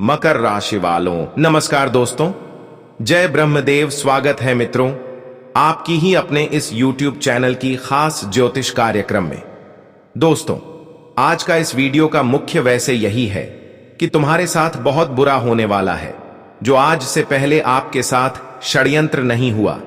मकर राशि वालों नमस्कार दोस्तों, जय ब्रह्मदेव। स्वागत है मित्रों आपकी ही अपने इस YouTube चैनल की खास ज्योतिष कार्यक्रम में। दोस्तों, आज का इस वीडियो का मुख्य वैसे यही है कि तुम्हारे साथ बहुत बुरा होने वाला है। जो आज से पहले आपके साथ षड्यंत्र नहीं हुआ,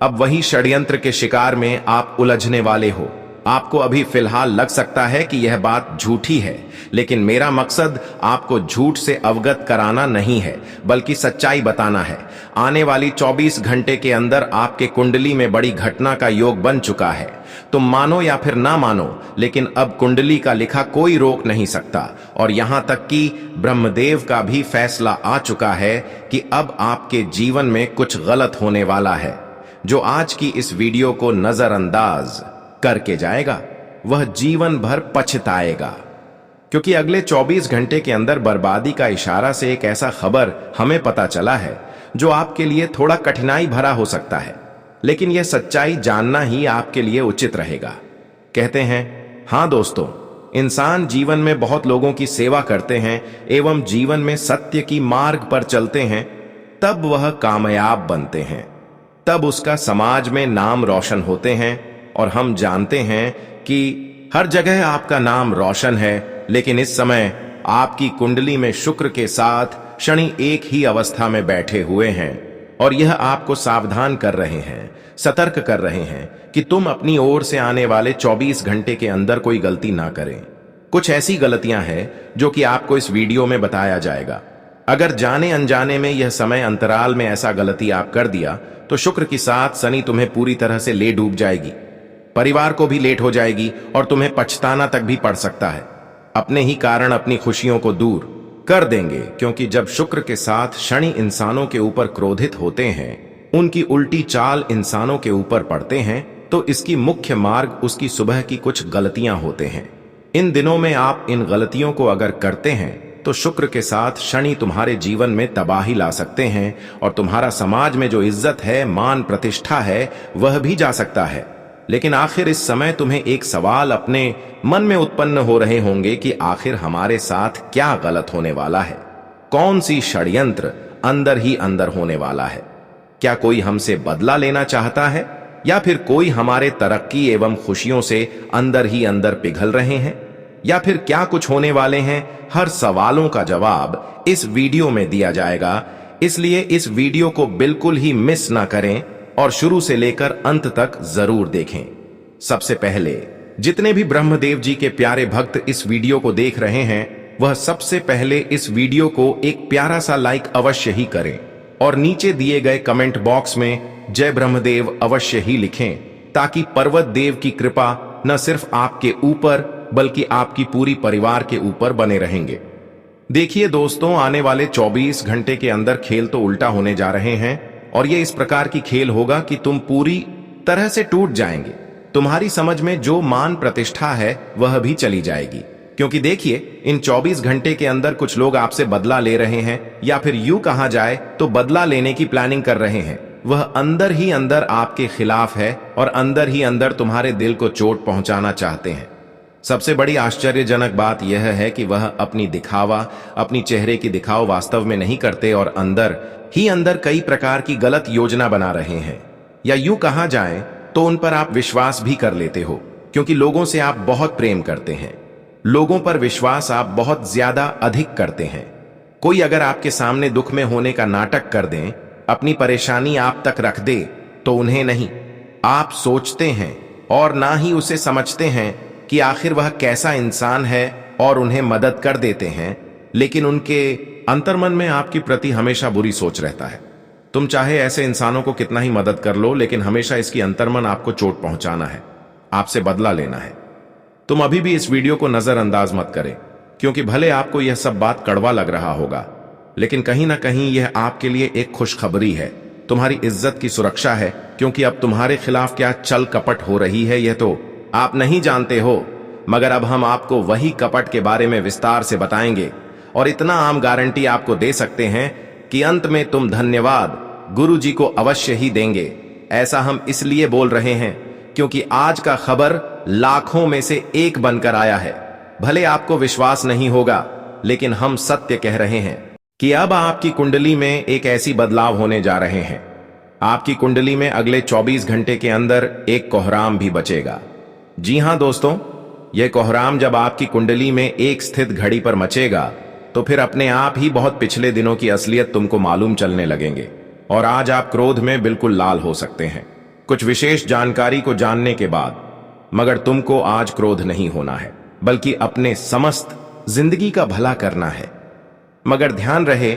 अब वही षड्यंत्र के शिकार में आप उलझने वाले हो। आपको अभी फिलहाल लग सकता है कि यह बात झूठी है, लेकिन मेरा मकसद आपको झूठ से अवगत कराना नहीं है, बल्कि सच्चाई बताना है। आने वाली 24 घंटे के अंदर आपके कुंडली में बड़ी घटना का योग बन चुका है। तुम मानो या फिर ना मानो, लेकिन अब कुंडली का लिखा कोई रोक नहीं सकता। और यहां तक कि ब्रह्मदेव का भी फैसला आ चुका है कि अब आपके जीवन में कुछ गलत होने वाला है। जो आज की इस वीडियो को नजरअंदाज करके जाएगा, वह जीवन भर पछताएगा, क्योंकि अगले 24 घंटे के अंदर बर्बादी का इशारा से एक ऐसा खबर हमें पता चला है जो आपके लिए थोड़ा कठिनाई भरा हो सकता है, लेकिन यह सच्चाई जानना ही आपके लिए उचित रहेगा। कहते हैं, हां दोस्तों, इंसान जीवन में बहुत लोगों की सेवा करते हैं एवं जीवन में सत्य की मार्ग पर चलते हैं, तब वह कामयाब बनते हैं, तब उसका समाज में नाम रोशन होते हैं। और हम जानते हैं कि हर जगह आपका नाम रोशन है, लेकिन इस समय आपकी कुंडली में शुक्र के साथ शनि एक ही अवस्था में बैठे हुए हैं और यह आपको सावधान कर रहे हैं, सतर्क कर रहे हैं कि तुम अपनी ओर से आने वाले 24 घंटे के अंदर कोई गलती ना करें। कुछ ऐसी गलतियां हैं जो कि आपको इस वीडियो में बताया जाएगा। अगर जाने अनजाने में यह समय अंतराल में ऐसा गलती आप कर दिया, तो शुक्र के साथ शनि तुम्हें पूरी तरह से ले डूब जाएगी, परिवार को भी लेट हो जाएगी और तुम्हें पछताना तक भी पड़ सकता है। अपने ही कारण अपनी खुशियों को दूर कर देंगे, क्योंकि जब शुक्र के साथ शनि इंसानों के ऊपर क्रोधित होते हैं, उनकी उल्टी चाल इंसानों के ऊपर पड़ते हैं, तो इसकी मुख्य मार्ग उसकी सुबह की कुछ गलतियां होते हैं। इन दिनों में आप इन गलतियों को अगर करते हैं तो शुक्र के साथ शनि तुम्हारे जीवन में तबाही ला सकते हैं और तुम्हारा समाज में जो इज्जत है, मान प्रतिष्ठा है, वह भी जा सकता है। लेकिन आखिर इस समय तुम्हें एक सवाल अपने मन में उत्पन्न हो रहे होंगे कि आखिर हमारे साथ क्या गलत होने वाला है? कौन सी षड्यंत्र अंदर ही अंदर होने वाला है? क्या कोई हमसे बदला लेना चाहता है, या फिर कोई हमारे तरक्की एवं खुशियों से अंदर ही अंदर पिघल रहे हैं, या फिर क्या कुछ होने वाले हैं? हर सवालों का जवाब इस वीडियो में दिया जाएगा, इसलिए इस वीडियो को बिल्कुल ही मिस ना करें और शुरू से लेकर अंत तक जरूर देखें। सबसे पहले जितने भी ब्रह्मदेव जी के प्यारे भक्त इस वीडियो को देख रहे हैं, वह सबसे पहले इस वीडियो को एक प्यारा सा लाइक अवश्य ही करें और नीचे दिए गए कमेंट बॉक्स में जय ब्रह्मदेव अवश्य ही लिखें, ताकि पर्वत देव की कृपा न सिर्फ आपके ऊपर बल्कि आपकी पूरी परिवार के ऊपर बने रहेंगे। देखिए दोस्तों, आने वाले 24 घंटे के अंदर खेल तो उल्टा होने जा रहे हैं, और ये इस प्रकार की खेल होगा कि तुम पूरी तरह से टूट जाएंगे। तुम्हारी समझ में जो मान प्रतिष्ठा है वह भी चली जाएगी, क्योंकि देखिए, इन 24 घंटे के अंदर कुछ लोग आपसे बदला ले रहे हैं, या फिर यूं कहा जाए तो बदला लेने की प्लानिंग कर रहे हैं। वह अंदर ही अंदर आपके खिलाफ है और अंदर ही अंदर तुम्हारे दिल को चोट पहुंचाना चाहते हैं। सबसे बड़ी आश्चर्यजनक बात यह है कि वह अपनी दिखावा, अपनी चेहरे की दिखाव वास्तव में नहीं करते और अंदर ही अंदर कई प्रकार की गलत योजना बना रहे हैं, या यूं कहा जाए तो उन पर आप विश्वास भी कर लेते हो, क्योंकि लोगों से आप बहुत प्रेम करते हैं। लोगों पर विश्वास आप बहुत ज्यादा अधिक करते हैं। कोई अगर आपके सामने दुख में होने का नाटक कर दें, अपनी परेशानी आप तक रख दे, तो उन्हें नहीं आप सोचते हैं और ना ही उसे समझते हैं कि आखिर वह कैसा इंसान है, और उन्हें मदद कर देते हैं, लेकिन उनके अंतर्मन में आपकी प्रति हमेशा बुरी सोच रहता है। तुम चाहे ऐसे इंसानों को कितना ही मदद कर लो, लेकिन हमेशा इसकी अंतर्मन आपको चोट पहुंचाना है, आपसे बदला लेना है। तुम अभी भी इस वीडियो को नजरअंदाज मत करें, क्योंकि भले आपको यह सब बात कड़वा लग रहा होगा, लेकिन कहीं ना कहीं यह आपके लिए एक खुशखबरी है। तुम्हारी इज्जत की सुरक्षा है, क्योंकि अब तुम्हारे खिलाफ क्या चल कपट हो रही है यह तो आप नहीं जानते हो, मगर अब हम आपको वही कपट के बारे में विस्तार से बताएंगे, और इतना आम गारंटी आपको दे सकते हैं कि अंत में तुम धन्यवाद गुरु जी को अवश्य ही देंगे। ऐसा हम इसलिए बोल रहे हैं क्योंकि आज का खबर लाखों में से एक बनकर आया है। भले आपको विश्वास नहीं होगा, लेकिन हम सत्य कह रहे हैं। कि अब आपकी कुंडली में एक ऐसी बदलाव होने जा रहे हैं। आपकी कुंडली में अगले 24 घंटे के अंदर एक कोहराम भी बचेगा। जी हां दोस्तों, यह कोहराम जब आपकी कुंडली में एक स्थित घड़ी पर मचेगा तो फिर अपने आप ही बहुत पिछले दिनों की असलियत तुमको मालूम चलने लगेंगे और आज आप क्रोध में बिल्कुल लाल हो सकते हैं कुछ विशेष जानकारी को जानने के बाद। मगर तुमको आज क्रोध नहीं होना है, बल्कि अपने समस्त जिंदगी का भला करना है। मगर ध्यान रहे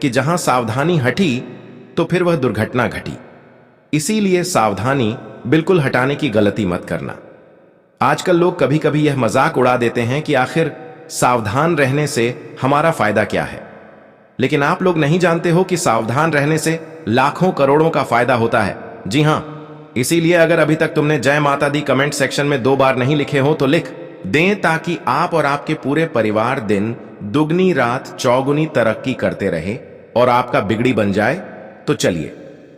कि जहां सावधानी हटी तो फिर वह दुर्घटना घटी। इसीलिए सावधानी बिल्कुल हटाने की गलती मत करना। आजकल लोग कभी कभी यह मजाक उड़ा देते हैं कि आखिर सावधान रहने से हमारा फायदा क्या है, लेकिन आप लोग नहीं जानते हो कि सावधान रहने से लाखों करोड़ों का फायदा होता है। जी हां, इसीलिए अगर अभी तक तुमने जय माता दी कमेंट सेक्शन में 2 बार नहीं लिखे हो तो लिख दें, ताकि आप और आपके पूरे परिवार दिन दुगनी रात चौगुनी तरक्की करते रहे और आपका बिगड़ी बन जाए। तो चलिए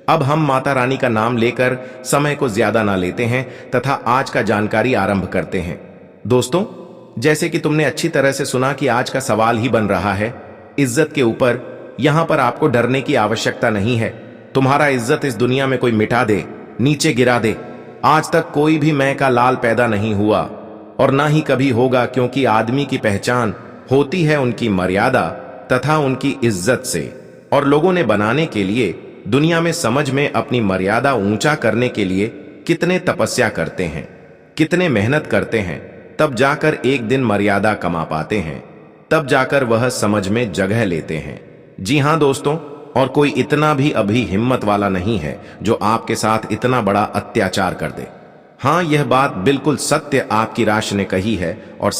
अब हम माता रानी का नाम लेकर समय को ज्यादा ना लेते हैं तथा आज का जानकारी आरंभ करते हैं। दोस्तों, जैसे कि तुमने अच्छी तरह से सुना कि आज का सवाल ही बन रहा है इज्जत के ऊपर। यहां पर आपको डरने की आवश्यकता नहीं है। तुम्हारा इज्जत इस दुनिया में कोई मिटा दे, नीचे गिरा दे, आज तक कोई भी मैं का लाल पैदा नहीं हुआ और ना ही कभी होगा, क्योंकि आदमी की पहचान होती है उनकी मर्यादा तथा उनकी इज्जत से। और लोगों ने बनाने के लिए दुनिया में समझ में अपनी मर्यादा ऊंचा करने के लिए कितने तपस्या करते हैं, कितने मेहनत करते हैं, तब जाकर एक दिन मर्यादा कमा पाते हैं, तब जाकर वह समझ में जगह लेते हैं। जी हां दोस्तों, और कोई इतना भी अभी हिम्मत वाला नहीं है जो आपके साथ इतना बड़ा अत्याचार कर दे। हां, यह बात बिल्कुल सत्य आपकी राशि ने कही है और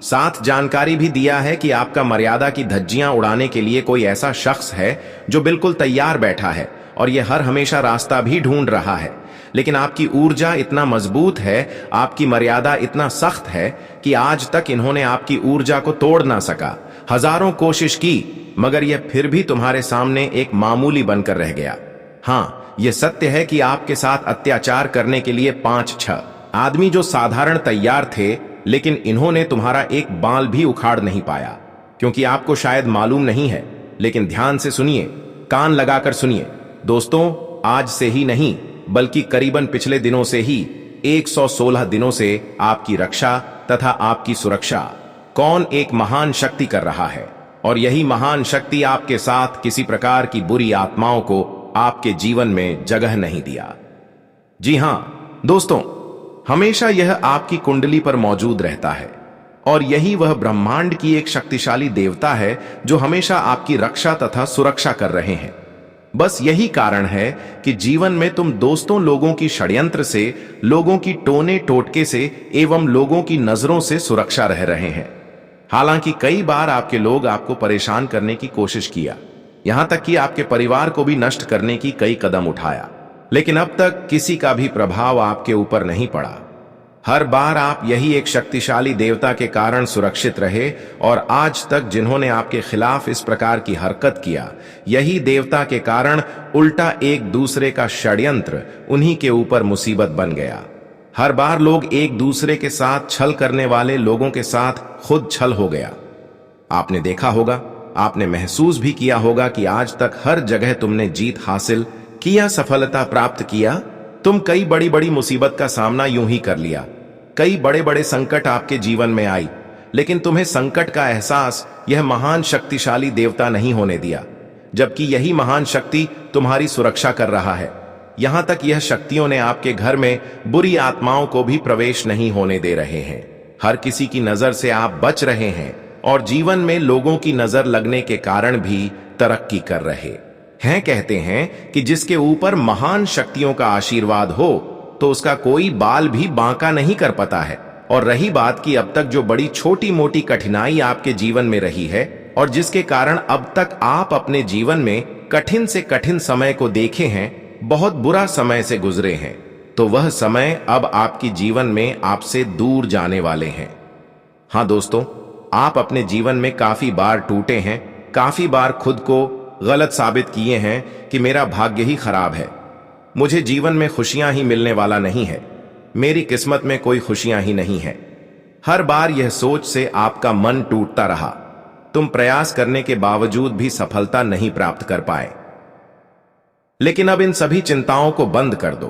साथ जानकारी भी दिया है कि आपका मर्यादा की धज्जियां उड़ाने के लिए कोई ऐसा शख्स है जो बिल्कुल तैयार बैठा है और यह हर हमेशा रास्ता भी ढूंढ रहा है। लेकिन आपकी ऊर्जा इतना मजबूत है, आपकी मर्यादा इतना सख्त है कि आज तक इन्होंने आपकी ऊर्जा को तोड़ ना सका। हजारों कोशिश की, मगर यह फिर भी तुम्हारे सामने एक मामूली बनकर रह गया। हां, यह सत्य है कि आपके साथ अत्याचार करने के लिए 5-6 आदमी जो साधारण तैयार थे, लेकिन इन्होंने तुम्हारा एक बाल भी उखाड़ नहीं पाया। क्योंकि आपको शायद मालूम नहीं है, लेकिन ध्यान से सुनिए, कान लगाकर सुनिए दोस्तों। आज से ही नहीं, बल्कि करीबन पिछले दिनों से ही 116 दिनों से आपकी रक्षा तथा आपकी सुरक्षा कौन एक महान शक्ति कर रहा है। और यही महान शक्ति आपके साथ किसी प्रकार की बुरी आत्माओं को आपके जीवन में जगह नहीं दिया। जी हां दोस्तों, हमेशा यह आपकी कुंडली पर मौजूद रहता है और यही वह ब्रह्मांड की एक शक्तिशाली देवता है जो हमेशा आपकी रक्षा तथा सुरक्षा कर रहे हैं। बस यही कारण है कि जीवन में तुम दोस्तों लोगों की षड्यंत्र से, लोगों की टोने टोटके से एवं लोगों की नजरों से सुरक्षा रह रहे हैं। हालांकि कई बार आपके लोग आपको परेशान करने की कोशिश किया, यहां तक कि आपके परिवार को भी नष्ट करने की कई कदम उठाया, लेकिन अब तक किसी का भी प्रभाव आपके ऊपर नहीं पड़ा। हर बार आप यही एक शक्तिशाली देवता के कारण सुरक्षित रहे और आज तक जिन्होंने आपके खिलाफ इस प्रकार की हरकत किया, यही देवता के कारण उल्टा एक दूसरे का षड्यंत्र उन्हीं के ऊपर मुसीबत बन गया। हर बार लोग एक दूसरे के साथ छल करने वाले लोगों के साथ खुद छल हो गया। आपने देखा होगा, आपने महसूस भी किया होगा कि आज तक हर जगह तुमने जीत हासिल किया, सफलता प्राप्त किया। तुम कई बड़ी बड़ी मुसीबत का सामना यूं ही कर लिया, कई बड़े बड़े संकट आपके जीवन में आई, लेकिन तुम्हें संकट का एहसास यह महान शक्तिशाली देवता नहीं होने दिया, जबकि यही महान शक्ति तुम्हारी सुरक्षा कर रहा है। यहां तक यह शक्तियों ने आपके घर में बुरी आत्माओं को भी प्रवेश नहीं होने दे रहे हैं। हर किसी की नजर से आप बच रहे हैं और जीवन में लोगों की नजर लगने के कारण भी तरक्की कर रहे हैं। कहते हैं कि जिसके ऊपर महान शक्तियों का आशीर्वाद हो तो उसका कोई बाल भी बांका नहीं कर पाता है। और रही बात कि अब तक जो बड़ी छोटी मोटी कठिनाई आपके जीवन में रही है और जिसके कारण अब तक आप अपने जीवन में कठिन से कठिन समय को देखे हैं, बहुत बुरा समय से गुजरे हैं, तो वह समय अब आपकी जीवन में आपसे दूर जाने वाले हैं। हां दोस्तों, आप अपने जीवन में काफी बार टूटे हैं, काफी बार खुद को गलत साबित किए हैं कि मेरा भाग्य ही खराब है, मुझे जीवन में खुशियां ही मिलने वाला नहीं है, मेरी किस्मत में कोई खुशियां ही नहीं है। हर बार यह सोच से आपका मन टूटता रहा। तुम प्रयास करने के बावजूद भी सफलता नहीं प्राप्त कर पाए। लेकिन अब इन सभी चिंताओं को बंद कर दो,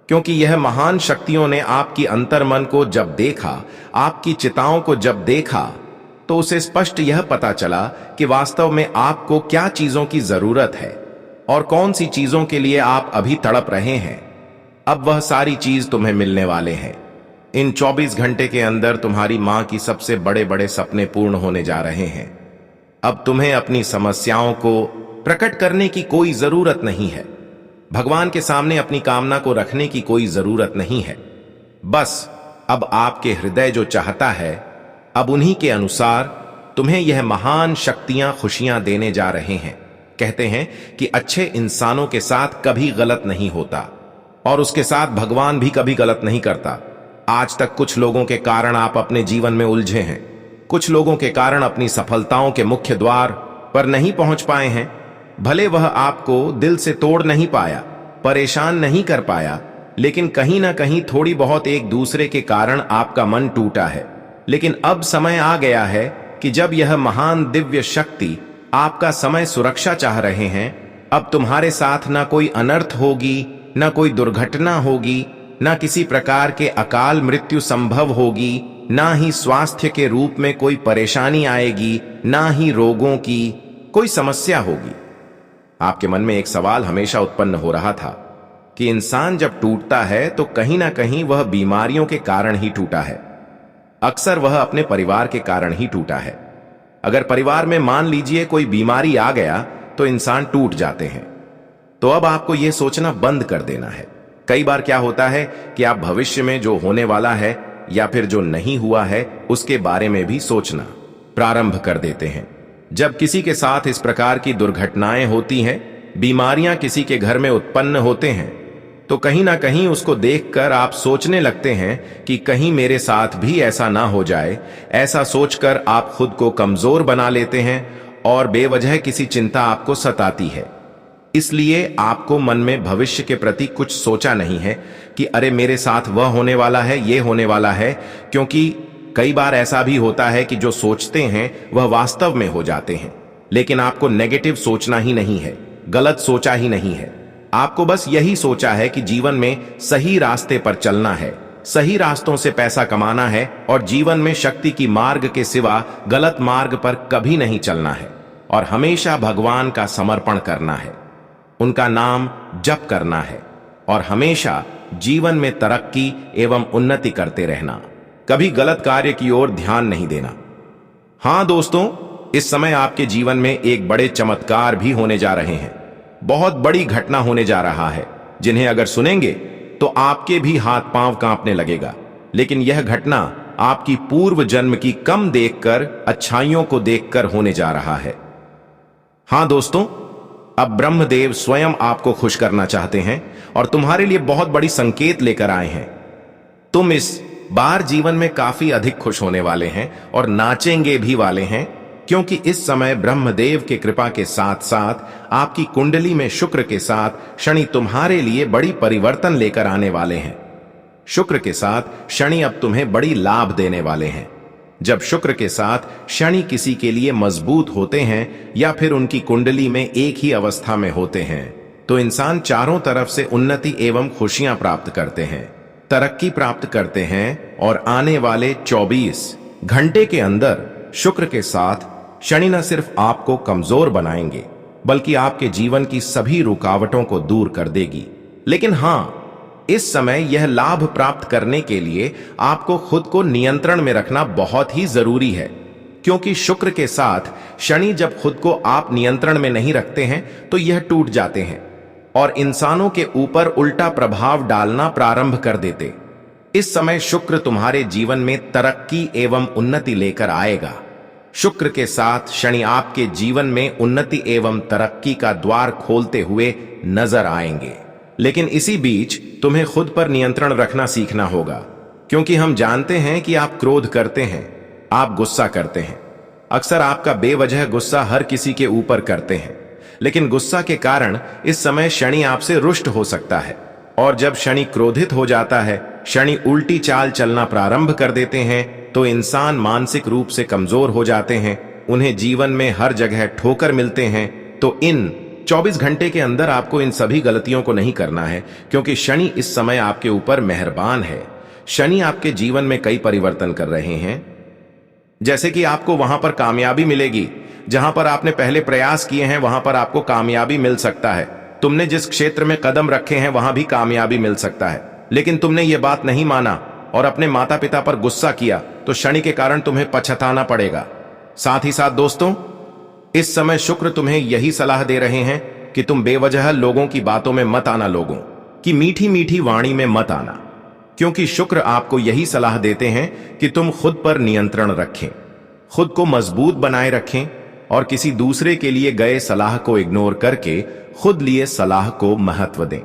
क्योंकि यह महान शक्तियों ने आपकी अंतर्मन को जब देखा, आपकी चिताओं को जब देखा, तो उसे स्पष्ट यह पता चला कि वास्तव में आपको क्या चीजों की जरूरत है और कौन सी चीजों के लिए आप अभी तड़प रहे हैं। अब वह सारी चीज तुम्हें मिलने वाले हैं। इन 24 घंटे के अंदर तुम्हारी मां की सबसे बड़े बड़े सपने पूर्ण होने जा रहे हैं। अब तुम्हें अपनी समस्याओं को प्रकट करने की कोई जरूरत नहीं है। भगवान के सामने अपनी कामना को रखने की कोई जरूरत नहीं है। बस अब आपके हृदय जो चाहता है, अब उन्हीं के अनुसार तुम्हें यह महान शक्तियां खुशियां देने जा रहे हैं। कहते हैं कि अच्छे इंसानों के साथ कभी गलत नहीं होता और उसके साथ भगवान भी कभी गलत नहीं करता। आज तक कुछ लोगों के कारण आप अपने जीवन में उलझे हैं। कुछ लोगों के कारण अपनी सफलताओं के मुख्य द्वार पर नहीं पहुंच पाए हैं। भले वह आपको दिल से तोड़ नहीं पाया, परेशान नहीं कर पाया, लेकिन कहीं ना कहीं थोड़ी बहुत एक दूसरे के कारण आपका मन टूटा है। लेकिन अब समय आ गया है कि जब यह महान दिव्य शक्ति आपका समय सुरक्षा चाह रहे हैं, अब तुम्हारे साथ ना कोई अनर्थ होगी, ना कोई दुर्घटना होगी, ना किसी प्रकार के अकाल मृत्यु संभव होगी, ना ही स्वास्थ्य के रूप में कोई परेशानी आएगी, ना ही रोगों की कोई समस्या होगी। आपके मन में एक सवाल हमेशा उत्पन्न हो रहा था कि इंसान जब टूटता है तो कहीं ना कहीं वह बीमारियों के कारण ही टूटा है। अक्सर वह अपने परिवार के कारण ही टूटा है। अगर परिवार में मान लीजिए कोई बीमारी आ गया तो इंसान टूट जाते हैं। तो अब आपको यह सोचना बंद कर देना है। कई बार क्या होता है कि आप भविष्य में जो होने वाला है या फिर जो नहीं हुआ है उसके बारे में भी सोचना प्रारंभ कर देते हैं। जब किसी के साथ इस प्रकार की दुर्घटनाएं होती हैं, बीमारियां किसी के घर में उत्पन्न होते हैं, तो कहीं ना कहीं उसको देखकर आप सोचने लगते हैं कि कहीं मेरे साथ भी ऐसा ना हो जाए। ऐसा सोचकर आप खुद को कमजोर बना लेते हैं और बेवजह किसी चिंता आपको सताती है। इसलिए आपको मन में भविष्य के प्रति कुछ सोचा नहीं है कि अरे मेरे साथ वह होने वाला है, ये होने वाला है, क्योंकि कई बार ऐसा भी होता है कि जो सोचते हैं वह वास्तव में हो जाते हैं। लेकिन आपको नेगेटिव सोचना ही नहीं है, गलत सोचा ही नहीं है। आपको बस यही सोचा है कि जीवन में सही रास्ते पर चलना है, सही रास्तों से पैसा कमाना है और जीवन में शक्ति की मार्ग के सिवा गलत मार्ग पर कभी नहीं चलना है और हमेशा भगवान का समर्पण करना है, उनका नाम जप करना है और हमेशा जीवन में तरक्की एवं उन्नति करते रहना। कभी गलत कार्य की ओर ध्यान नहीं देना। हां दोस्तों, इस समय आपके जीवन में एक बड़े चमत्कार भी होने जा रहे हैं। बहुत बड़ी घटना होने जा रहा है, जिन्हें अगर सुनेंगे तो आपके भी हाथ पांव कांपने लगेगा। लेकिन यह घटना आपकी पूर्व जन्म की कम देखकर, अच्छाइयों को देखकर होने जा रहा है। हां दोस्तों, अब ब्रह्मदेव स्वयं आपको खुश करना चाहते हैं और तुम्हारे लिए बहुत बड़ी संकेत लेकर आए हैं। तुम इस बार जीवन में काफी अधिक खुश होने वाले हैं और नाचेंगे भी वाले हैं, क्योंकि इस समय ब्रह्मदेव के कृपा के साथ साथ आपकी कुंडली में शुक्र के साथ शनि तुम्हारे लिए बड़ी परिवर्तन लेकर आने वाले हैं। शुक्र के साथ शनि अब तुम्हें बड़ी लाभ देने वाले हैं। जब शुक्र के साथ शनि किसी के लिए मजबूत होते हैं या फिर उनकी कुंडली में एक ही अवस्था में होते हैं, तो इंसान चारों तरफ से उन्नति एवं खुशियां प्राप्त करते हैं, तरक्की प्राप्त करते हैं और आने वाले 24 घंटे के अंदर शुक्र के साथ शनि न सिर्फ आपको कमजोर बनाएंगे, बल्कि आपके जीवन की सभी रुकावटों को दूर कर देगी। लेकिन हां, इस समय यह लाभ प्राप्त करने के लिए आपको खुद को नियंत्रण में रखना बहुत ही जरूरी है, क्योंकि शुक्र के साथ शनि जब खुद को आप नियंत्रण में नहीं रखते हैं तो यह टूट जाते हैं और इंसानों के ऊपर उल्टा प्रभाव डालना प्रारंभ कर देते। इस समय शुक्र तुम्हारे जीवन में तरक्की एवं उन्नति लेकर आएगा। शुक्र के साथ शनि आपके जीवन में उन्नति एवं तरक्की का द्वार खोलते हुए नजर आएंगे। लेकिन इसी बीच तुम्हें खुद पर नियंत्रण रखना सीखना होगा, क्योंकि हम जानते हैं कि आप क्रोध करते हैं, आप गुस्सा करते हैं। अक्सर आपका बेवजह गुस्सा हर किसी के ऊपर करते हैं, लेकिन गुस्सा के कारण इस समय शनि आपसे रुष्ट हो सकता है और जब शनि क्रोधित हो जाता है, शनि उल्टी चाल चलना प्रारंभ कर देते हैं, तो इंसान मानसिक रूप से कमजोर हो जाते हैं उन्हें जीवन में हर जगह ठोकर मिलते हैं, तो इन 24 घंटे के अंदर आपको इन सभी गलतियों को नहीं करना है, क्योंकि शनि इस समय आपके ऊपर मेहरबान है। शनि आपके जीवन में कई परिवर्तन कर रहे हैं, जैसे कि आपको वहां पर कामयाबी मिलेगी जहां पर आपने पहले प्रयास किए हैं, वहां पर आपको कामयाबी मिल सकता है। तुमने जिस क्षेत्र में कदम रखे हैं वहां भी कामयाबी मिल सकता है, लेकिन तुमने ये बात नहीं माना और अपने माता पिता पर गुस्सा किया, तो शनि के कारण तुम्हें पछताना पड़ेगा। साथ ही साथ दोस्तों, इस समय शुक्र तुम्हें यही सलाह दे रहे हैं कि तुम बेवजह लोगों की बातों में मत आना, लोगों की मीठी मीठी वाणी में मत आना, क्योंकि शुक्र आपको यही सलाह देते हैं कि तुम खुद पर नियंत्रण रखें, खुद को मजबूत बनाए रखें और किसी दूसरे के लिए गए सलाह को इग्नोर करके खुद लिए सलाह को महत्व दें।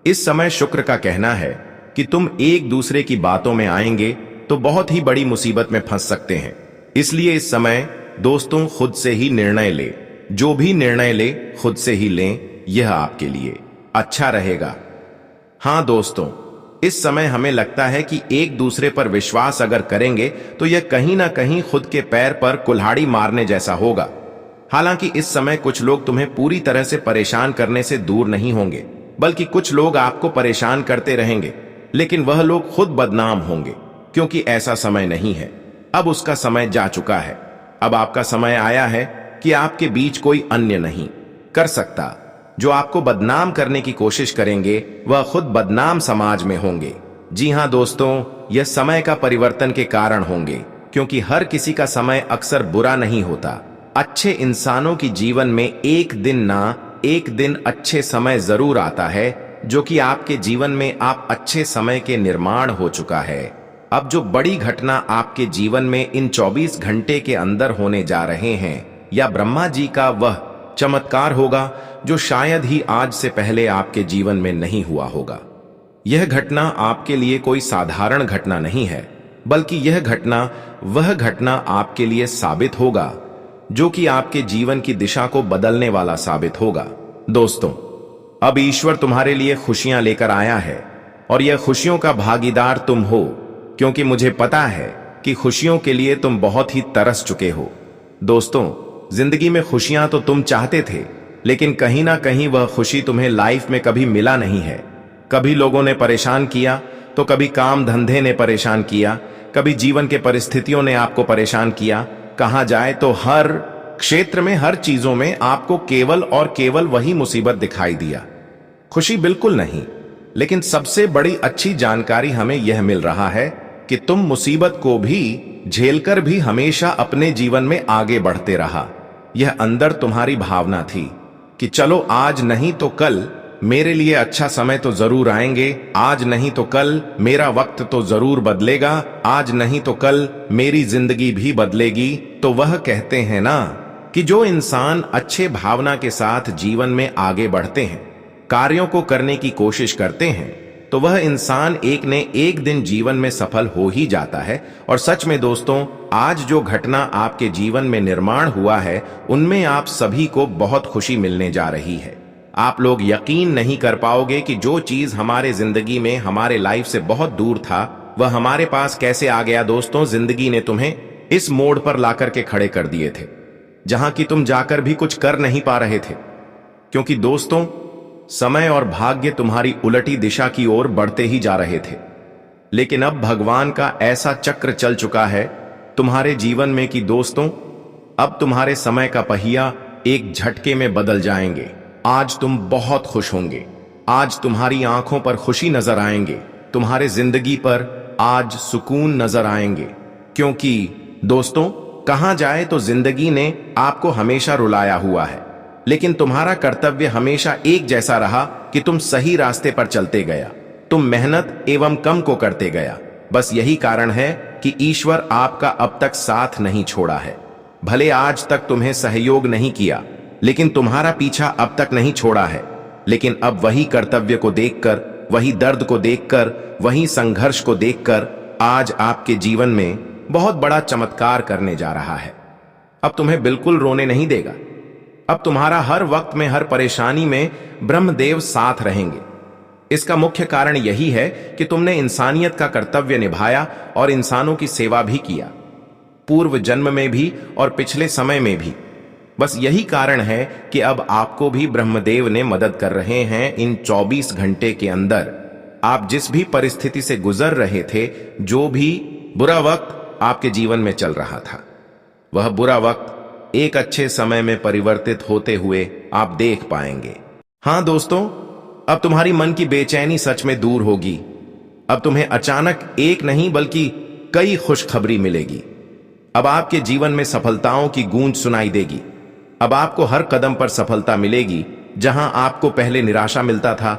इस समय शुक्र का कहना है कि तुम एक दूसरे की बातों में आएंगे तो बहुत ही बड़ी मुसीबत में फंस सकते हैं। इसलिए इस समय दोस्तों खुद से ही निर्णय ले, जो भी निर्णय ले खुद से ही लें, यह आपके लिए अच्छा रहेगा। हां दोस्तों, इस समय हमें लगता है कि एक दूसरे पर विश्वास अगर करेंगे तो यह कहीं ना कहीं खुद के पैर पर कुल्हाड़ी मारने जैसा होगा। हालांकि इस समय कुछ लोग तुम्हें पूरी तरह से परेशान करने से दूर नहीं होंगे, बल्कि कुछ लोग आपको परेशान करते रहेंगे, लेकिन वह लोग खुद बदनाम होंगे, क्योंकि ऐसा समय नहीं है। अब उसका समय जा चुका है। अब आपका समय आया है कि आपके बीच कोई अन्य नहीं कर सकता। जो आपको बदनाम करने की कोशिश करेंगे वह खुद बदनाम समाज में होंगे। जी हां दोस्तों, यह समय का परिवर्तन के कारण होंगे, क्योंकि हर किसी का समय अक्सर बुरा नहीं होता। अच्छे इंसानों की जीवन में एक दिन ना एक दिन अच्छे समय जरूर आता है, जो कि आपके जीवन में आप अच्छे समय के निर्माण हो चुका है। अब जो बड़ी घटना आपके जीवन में इन 24 घंटे के अंदर होने जा रहे हैं, या ब्रह्मा जी का वह चमत्कार होगा जो शायद ही आज से पहले आपके जीवन में नहीं हुआ होगा। यह घटना आपके लिए कोई साधारण घटना नहीं है, बल्कि यह घटना वह घटना आपके लिए साबित होगा जो कि आपके जीवन की दिशा को बदलने वाला साबित होगा। दोस्तों, अब ईश्वर तुम्हारे लिए खुशियां लेकर आया है और यह खुशियों का भागीदार तुम हो, क्योंकि मुझे पता है कि खुशियों के लिए तुम बहुत ही तरस चुके हो। दोस्तों, जिंदगी में खुशियां तो तुम चाहते थे, लेकिन कहीं ना कहीं वह खुशी तुम्हें लाइफ में कभी मिला नहीं है। कभी लोगों ने परेशान किया, तो कभी काम धंधे ने परेशान किया, कभी जीवन के परिस्थितियों ने आपको परेशान किया। कहा जाए तो हर क्षेत्र में, हर चीजों में आपको केवल और केवल वही मुसीबत दिखाई दिया, खुशी बिल्कुल नहीं। लेकिन सबसे बड़ी अच्छी जानकारी हमें यह मिल रहा है कि तुम मुसीबत को भी झेलकर भी हमेशा अपने जीवन में आगे बढ़ते रहा। यह अंदर तुम्हारी भावना थी कि चलो आज नहीं तो कल मेरे लिए अच्छा समय तो जरूर आएंगे, आज नहीं तो कल मेरा वक्त तो जरूर बदलेगा, आज नहीं तो कल मेरी जिंदगी भी बदलेगी। तो वह कहते हैं ना कि जो इंसान अच्छे भावना के साथ जीवन में आगे बढ़ते हैं, कार्यों को करने की कोशिश करते हैं, तो वह इंसान एक ने एक दिन जीवन में सफल हो ही जाता है। और सच में दोस्तों, आज जो घटना आपके जीवन में निर्माण हुआ है, उनमें आप सभी को बहुत खुशी मिलने जा रही है। आप लोग यकीन नहीं कर पाओगे कि जो चीज हमारे जिंदगी में, हमारे लाइफ से बहुत दूर था, वह हमारे पास कैसे आ गया। दोस्तों, जिंदगी ने तुम्हें इस मोड़ पर लाकर के खड़े कर दिए थे, जहां कि तुम जाकर भी कुछ कर नहीं पा रहे थे, क्योंकि दोस्तों समय और भाग्य तुम्हारी उलटी दिशा की ओर बढ़ते ही जा रहे थे। लेकिन अब भगवान का ऐसा चक्र चल चुका है तुम्हारे जीवन में कि दोस्तों, अब तुम्हारे समय का पहिया एक झटके में बदल जाएंगे। आज तुम बहुत खुश होंगे, आज तुम्हारी आंखों पर खुशी नजर आएंगे, तुम्हारे जिंदगी पर आज सुकून नजर आएंगे। क्योंकि दोस्तों, कहा जाए तो जिंदगी ने आपको हमेशा रुलाया हुआ है, लेकिन तुम्हारा कर्तव्य हमेशा एक जैसा रहा कि तुम सही रास्ते पर चलते गया, तुम मेहनत एवं कम को करते गया। बस यही कारण है कि ईश्वर आपका अब तक साथ नहीं छोड़ा है। भले आज तक तुम्हें सहयोग नहीं किया, लेकिन तुम्हारा पीछा अब तक नहीं छोड़ा है। लेकिन अब वही कर्तव्य को देखकर, वही दर्द को देखकर, वही संघर्ष को देखकर आज आपके जीवन में बहुत बड़ा चमत्कार करने जा रहा है। अब तुम्हें बिल्कुल रोने नहीं देगा। अब तुम्हारा हर वक्त में, हर परेशानी में ब्रह्मदेव साथ रहेंगे। इसका मुख्य कारण यही है कि तुमने इंसानियत का कर्तव्य निभाया और इंसानों की सेवा भी किया। पूर्व जन्म में भी और पिछले समय में भी। बस यही कारण है कि अब आपको भी ब्रह्मदेव ने मदद कर रहे हैं। इन 24 घंटे के अंदर आप जिस भी परिस्थिति से गुजर रहे थे, जो भी बुरा वक्त आपके जीवन में चल रहा था, वह बुरा वक्त एक अच्छे समय में परिवर्तित होते हुए आप देख पाएंगे। हां दोस्तों, अब तुम्हारी मन की बेचैनी सच में दूर होगी। अब तुम्हें अचानक एक नहीं बल्कि कई खुशखबरी मिलेगी। अब आपके जीवन में सफलताओं की गूंज सुनाई देगी। अब आपको हर कदम पर सफलता मिलेगी। जहां आपको पहले निराशा मिलता था,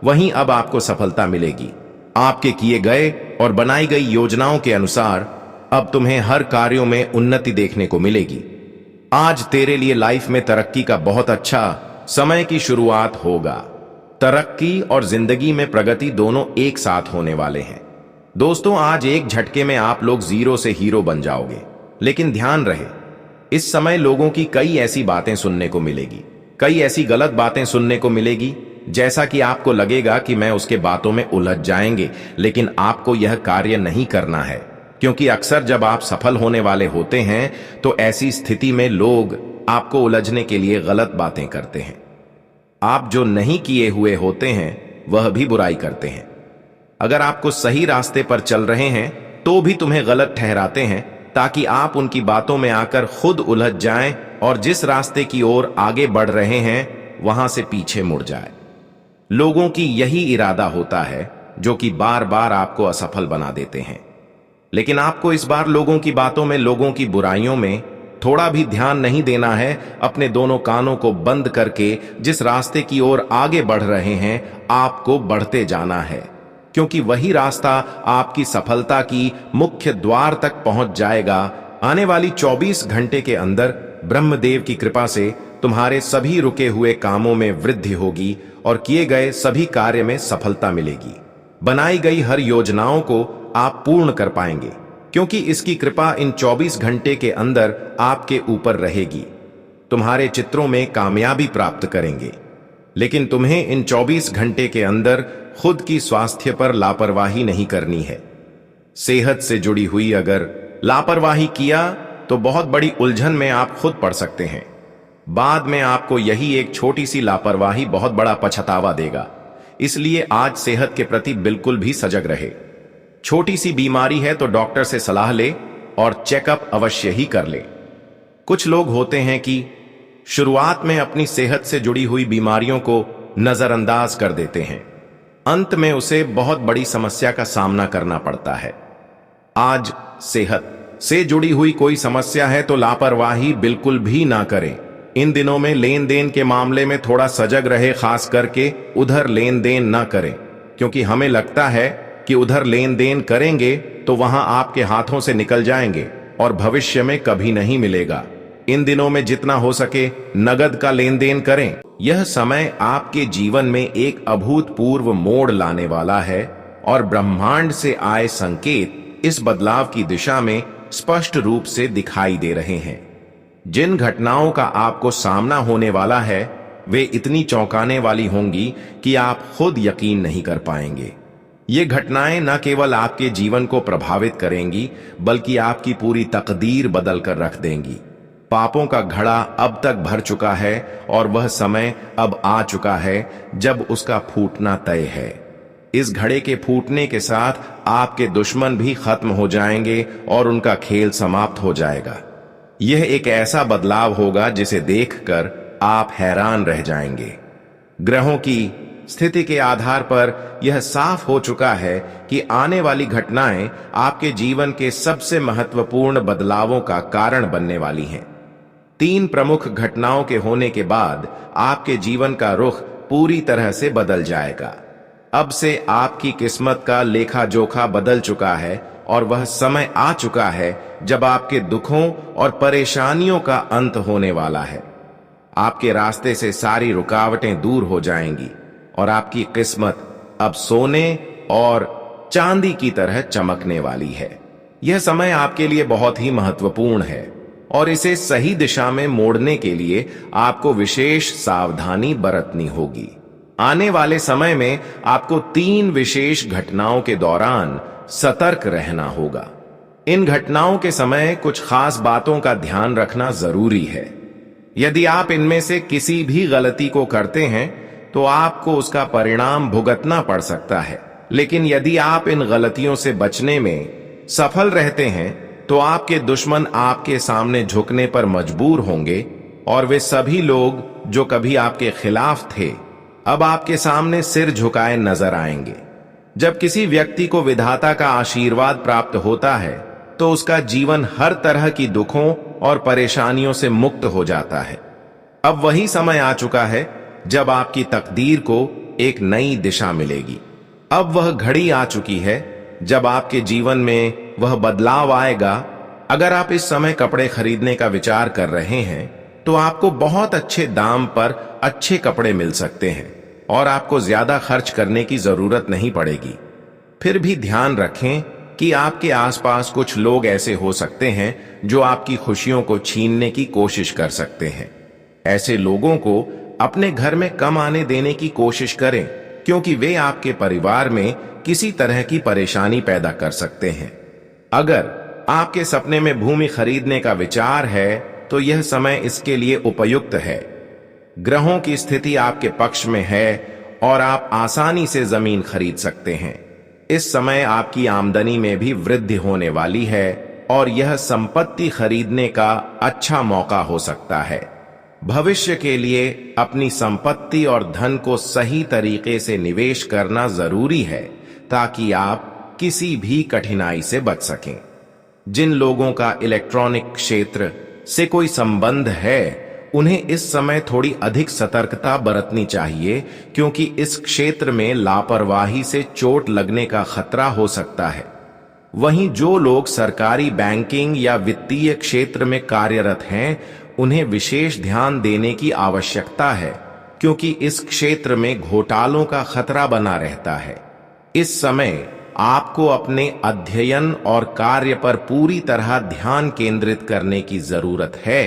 वहीं अब आपको सफलता मिलेगी। आपके किए गए और बनाई गई योजनाओं के अनुसार अब तुम्हें हर कार्यों में उन्नति देखने को मिलेगी। आज तेरे लिए लाइफ में तरक्की का बहुत अच्छा समय की शुरुआत होगा। तरक्की और जिंदगी में प्रगति दोनों एक साथ होने वाले हैं। दोस्तों, आज एक झटके में आप लोग जीरो से हीरो बन जाओगे। लेकिन ध्यान रहे, इस समय लोगों की कई ऐसी बातें सुनने को मिलेगी, कई ऐसी गलत बातें सुनने को मिलेगी, जैसा कि आपको लगेगा कि मैं उसके बातों में उलझ जाएंगे। लेकिन आपको यह कार्य नहीं करना है, क्योंकि अक्सर जब आप सफल होने वाले होते हैं तो ऐसी स्थिति में लोग आपको उलझने के लिए गलत बातें करते हैं। आप जो नहीं किए हुए होते हैं वह भी बुराई करते हैं। अगर आपको सही रास्ते पर चल रहे हैं तो भी तुम्हें गलत ठहराते हैं, ताकि आप उनकी बातों में आकर खुद उलझ जाएं और जिस रास्ते की ओर आगे बढ़ रहे हैं वहां से पीछे मुड़ जाए। लोगों की यही इरादा होता है जो कि बार बार आपको असफल बना देते हैं। लेकिन आपको इस बार लोगों की बातों में, लोगों की बुराइयों में थोड़ा भी ध्यान नहीं देना है। अपने दोनों कानों को बंद करके जिस रास्ते की ओर आगे बढ़ रहे हैं, आपको बढ़ते जाना है, क्योंकि वही रास्ता आपकी सफलता की मुख्य द्वार तक पहुंच जाएगा। आने वाली 24 घंटे के अंदर ब्रह्मदेव की कृपा से तुम्हारे सभी रुके हुए कामों में वृद्धि होगी और किए गए सभी कार्य में सफलता मिलेगी। बनाई गई हर योजनाओं को आप पूर्ण कर पाएंगे, क्योंकि इसकी कृपा इन 24 घंटे के अंदर आपके ऊपर रहेगी। तुम्हारे चित्रों में कामयाबी प्राप्त करेंगे। लेकिन तुम्हें इन 24 घंटे के अंदर खुद की स्वास्थ्य पर लापरवाही नहीं करनी है। सेहत से जुड़ी हुई अगर लापरवाही किया तो बहुत बड़ी उलझन में आप खुद पड़ सकते हैं। बाद में आपको यही एक छोटी सी लापरवाही बहुत बड़ा पछतावा देगा। इसलिए आज सेहत के प्रति बिल्कुल भी सजग रहे। छोटी सी बीमारी है तो डॉक्टर से सलाह ले और चेकअप अवश्य ही कर ले। कुछ लोग होते हैं कि शुरुआत में अपनी सेहत से जुड़ी हुई बीमारियों को नजरअंदाज कर देते हैं, अंत में उसे बहुत बड़ी समस्या का सामना करना पड़ता है। आज सेहत से जुड़ी हुई कोई समस्या है तो लापरवाही बिल्कुल भी ना करें। इन दिनों में लेन देन के मामले में थोड़ा सजग रहे, खास करके उधर लेन देन ना करें, क्योंकि हमें लगता है कि उधर लेन देन करेंगे तो वहां आपके हाथों से निकल जाएंगे और भविष्य में कभी नहीं मिलेगा। इन दिनों में जितना हो सके नगद का लेन देन करें। यह समय आपके जीवन में एक अभूतपूर्व मोड़ लाने वाला है और ब्रह्मांड से आए संकेत इस बदलाव की दिशा में स्पष्ट रूप से दिखाई दे रहे हैं। जिन घटनाओं का आपको सामना होने वाला है वे इतनी चौंकाने वाली होंगी कि आप खुद यकीन नहीं कर पाएंगे। ये घटनाएं न केवल आपके जीवन को प्रभावित करेंगी, बल्कि आपकी पूरी तकदीर बदल कर रख देंगी। पापों का घड़ा अब तक भर चुका है और वह समय अब आ चुका है जब उसका फूटना तय है। इस घड़े के फूटने के साथ आपके दुश्मन भी खत्म हो जाएंगे और उनका खेल समाप्त हो जाएगा। यह एक ऐसा बदलाव होगा जिसे देखकर आप हैरान रह जाएंगे। ग्रहों की स्थिति के आधार पर यह साफ हो चुका है कि आने वाली घटनाएं आपके जीवन के सबसे महत्वपूर्ण बदलावों का कारण बनने वाली हैं। 3 प्रमुख घटनाओं के होने के बाद आपके जीवन का रुख पूरी तरह से बदल जाएगा। अब से आपकी किस्मत का लेखा जोखा बदल चुका है और वह समय आ चुका है जब आपके दुखों और परेशानियों का अंत होने वाला है। आपके रास्ते से सारी रुकावटें दूर हो जाएंगी और आपकी किस्मत अब सोने और चांदी की तरह चमकने वाली है। यह समय आपके लिए बहुत ही महत्वपूर्ण है और इसे सही दिशा में मोड़ने के लिए आपको विशेष सावधानी बरतनी होगी। आने वाले समय में आपको 3 विशेष घटनाओं के दौरान सतर्क रहना होगा। इन घटनाओं के समय कुछ खास बातों का ध्यान रखना जरूरी है। यदि आप इनमें से किसी भी गलती को करते हैं तो आपको उसका परिणाम भुगतना पड़ सकता है, लेकिन यदि आप इन गलतियों से बचने में सफल रहते हैं तो आपके दुश्मन आपके सामने झुकने पर मजबूर होंगे और वे सभी लोग जो कभी आपके खिलाफ थे अब आपके सामने सिर झुकाए नजर आएंगे। जब किसी व्यक्ति को विधाता का आशीर्वाद प्राप्त होता है तो उसका जीवन हर तरह की दुखों और परेशानियों से मुक्त हो जाता है। अब वही समय आ चुका है जब आपकी तकदीर को एक नई दिशा मिलेगी। अब वह घड़ी आ चुकी है जब आपके जीवन में वह बदलाव आएगा। अगर आप इस समय कपड़े खरीदने का विचार कर रहे हैं तो आपको बहुत अच्छे दाम पर अच्छे कपड़े मिल सकते हैं और आपको ज्यादा खर्च करने की जरूरत नहीं पड़ेगी। फिर भी ध्यान रखें कि आपके आसपास कुछ लोग ऐसे हो सकते हैं जो आपकी खुशियों को छीनने की कोशिश कर सकते हैं। ऐसे लोगों को अपने घर में कम आने देने की कोशिश करें, क्योंकि वे आपके परिवार में किसी तरह की परेशानी पैदा कर सकते हैं। अगर आपके सपने में भूमि खरीदने का विचार है तो यह समय इसके लिए उपयुक्त है। ग्रहों की स्थिति आपके पक्ष में है और आप आसानी से जमीन खरीद सकते हैं। इस समय आपकी आमदनी में भी वृद्धि होने वाली है और यह संपत्ति खरीदने का अच्छा मौका हो सकता है। भविष्य के लिए अपनी संपत्ति और धन को सही तरीके से निवेश करना जरूरी है ताकि आप किसी भी कठिनाई से बच सकें। जिन लोगों का इलेक्ट्रॉनिक क्षेत्र से कोई संबंध है उन्हें इस समय थोड़ी अधिक सतर्कता बरतनी चाहिए, क्योंकि इस क्षेत्र में लापरवाही से चोट लगने का खतरा हो सकता है। वहीं जो लोग सरकारी बैंकिंग या वित्तीय क्षेत्र में कार्यरत हैं उन्हें विशेष ध्यान देने की आवश्यकता है, क्योंकि इस क्षेत्र में घोटालों का खतरा बना रहता है। इस समय आपको अपने अध्ययन और कार्य पर पूरी तरह ध्यान केंद्रित करने की जरूरत है।